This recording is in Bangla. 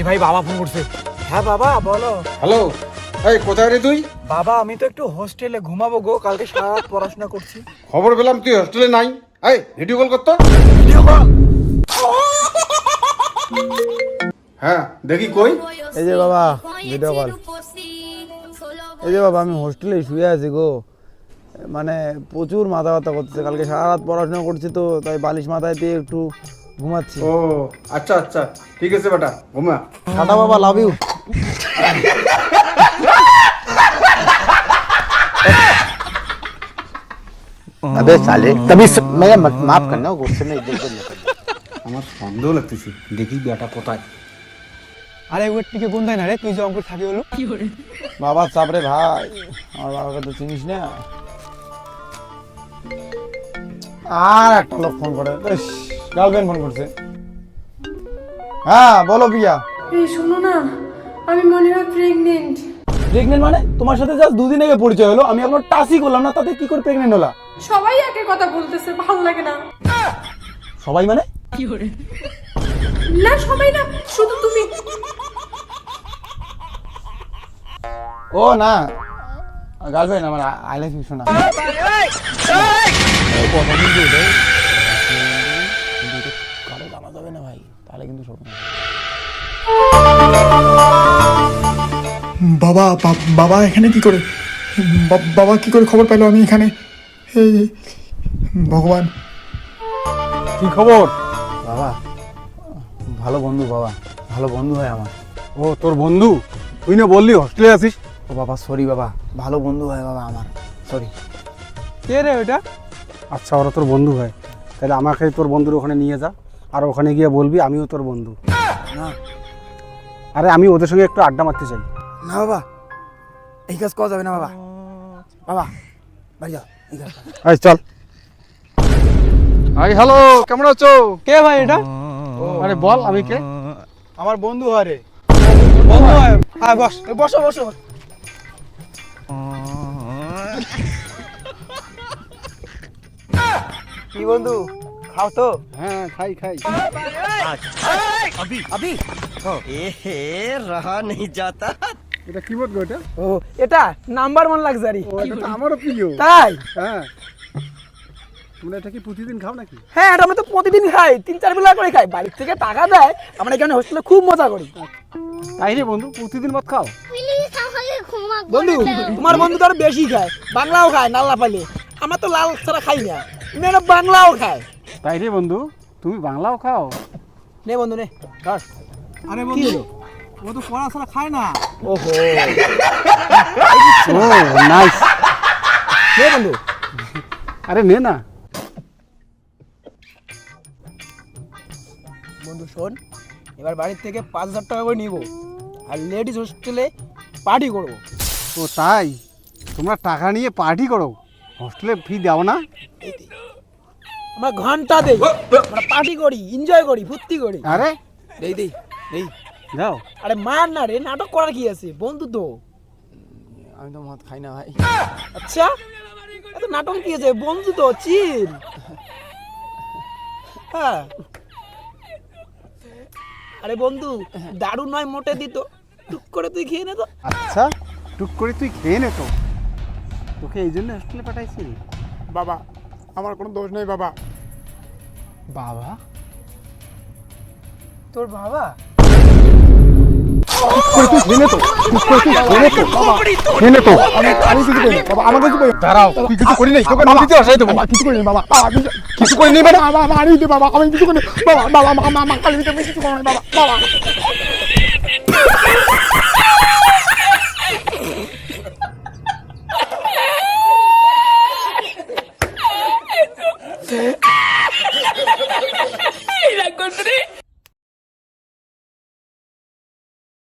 এই ভাই বাবা ফোন করছে। হ্যাঁ বাবা বলো। হ্যালো, এই কোথায় রে তুই? বাবা আমি তো একটু হোস্টেলে ঘুমাবো গো, কালকে সারা রাত পড়াশোনা করছি। খবর পেলাম তুই হোস্টেলে নাই। এই ভিডিও কল করতো। Video call? হ্যাঁ দেখি কই। এই যে বাবা ভিডিও কল। এই যে বাবা আমি হোস্টেলে শুয়ে আছি গো, মানে প্রচুর মাথা ব্যথা করতেছে, কালকে সারা রাত পড়াশোনা করছি তো তাই বালিশ মাথায় দিয়ে একটু ঘুমাচ্ছি। ও আচ্ছা আচ্ছা, ঠিক আছে বেটা, ঘুমা। টাটা বাবা, লাভ ইউ। अबे साले कभी मैं माफ करना गुस्से में इधर उधर निकल আমার সন্দেহ লাগতেছে, দেখি বেটা কোথায়। আরে ওর টিকে কোনটাই না রে, তুই যে অঙ্কুর থাকি হলো বাবা চাপরে ভাই, আমার বাবাকে তো চিনিস না। আর একটা লোক ফোন করে, গার্লফ্রেন্ড ফোন করছে। হ্যাঁ বলো প্রিয়া। এই শোনো না, আমি মনে হয় প্রেগনেন্ট। প্রেগনেন্ট মানে? তোমার সাথে জাস্ট দুদিন আগে পরিচয় হলো, আমি এখনো টাচই করলাম না, তাতে কি করে প্রেগনেন্ট হলা? সবাই একের কথা বলতেছে, ভালো লাগে না। সবাই মানে? না সবাই না, শুধু তুমি। ও না, গার্লফ্রেন্ড আমার, আই লাভ ইউ শোনা। কারো জানা যাবে না ভাই, তাহলে কিন্তু সব। বাবা বাবা এখানে কি করে? বাবা কি করে খবর পেলো আমি এখানে? হে ভগবান, কি খবর? বাবা ভালো বন্ধু, বাবা ভালো বন্ধু হয় আমার। ও তোর বন্ধু? তুই না বললি হোস্টেলে আছিস? ও বাবা সরি বাবা, ভালো বন্ধু হয় বাবা আমার, সরি। কে রে ওটা? আচ্ছা ওরা তোর বন্ধু হয়, তাহলে আমাকে তোর বন্ধুর ওখানে নিয়ে যা, আর ওখানে গিয়ে বলবি আমিও তোর বন্ধু। না আরে আমি ওদের সঙ্গে একটু আড্ডা মারতে চাই। না বাবা, এই কাজ করা যাবে না বাবা। বাবা বাড়ি যাও, এই কাজ করা যাবে না। এই চল। আই হ্যালো, কেমন আছো? কে ভাই এটা? আরে বল আমি কে? আমার বন্ধু হয় রে। বন্ধু হয়? হ্যাঁ বস, বসো বসো। কি বন্ধু, খাও তো? হ্যাঁ খাই খাই। अभी रहा नहीं जाता। এটা কি বলবো এটা? ও এটা নাম্বার 1 লাক্সারি। ও এটা তো আমারও প্রিয়। তাই? হ্যাঁ, তোমরা এটা কি প্রতিদিন খাও নাকি? হ্যাঁ এটা আমি তো প্রতিদিন খাই, 3-4 বেলা করে খাই, বাড়ির থেকে টাকা দেয়, আমরা এখানে হোস্টেলে খুব মজা করি। তাই রে বন্ধু, প্রতিদিন মত খাও? বন্ধু তোমার বন্ধু তো আরো বেশি খায়, বাংলাও খায় নাল্লা পালে, আমার তো লাল ছাড়া খাই না, মেয়েরা বাংলাও খায়। তাই রে বন্ধু, তুমি বাংলাও খাও? নে বন্ধু নে ধর। আরে কি হলো? ও তো পড়া ছাড়া খায় না। ওহো ও নাইস। নে বন্ধু। আরে নে না। বন্ধু শোন, এবার বাড়ির থেকে 5,000 টাকা করে নিব, আর লেডিস হোস্টেলে পার্টি করবো। ও তাই? তোমরা টাকা নিয়ে পার্টি করো, হোস্টেলে ফি দাও না? আমরা ঘন্টা দেই, আমরা পার্টি করি, এনজয় করি, ফুর্তি করি। আরে দেই দেই দেই। যাও। আরে মার না রে, নাটক করার কি আছে, বন্ধু তো। আমি তো মদ খাই না ভাই। আচ্ছা এত নাটক কি আছে, বন্ধু তো, চিল। হ্যাঁ আরে বন্ধু দারু নয় মোটে দিত, টুক করে তুই খেয়ে নে তো। আচ্ছা টুক করে তুই খেয়ে নে তো, তোকে এই জন্য হোস্টেলে পাঠাইছি। বাবা আমার কোনো দোষ নেই বাবা। বাবা? তোর বাবা? আমি কিছু করি বাবা, আমাকে কিছু করি। দাঁড়াও, তুই কিছু করি নাই, তোকে নদীতে আসাই দেবো। বাবা কিছু করি না বাবা, কিছু করি নি মানে? বাবা মারি দে বাবা, আমি কিছু করি বাবা, বাবা মা কালি দিতে আমি কিছু করি না বাবা, বাবা। La encontré.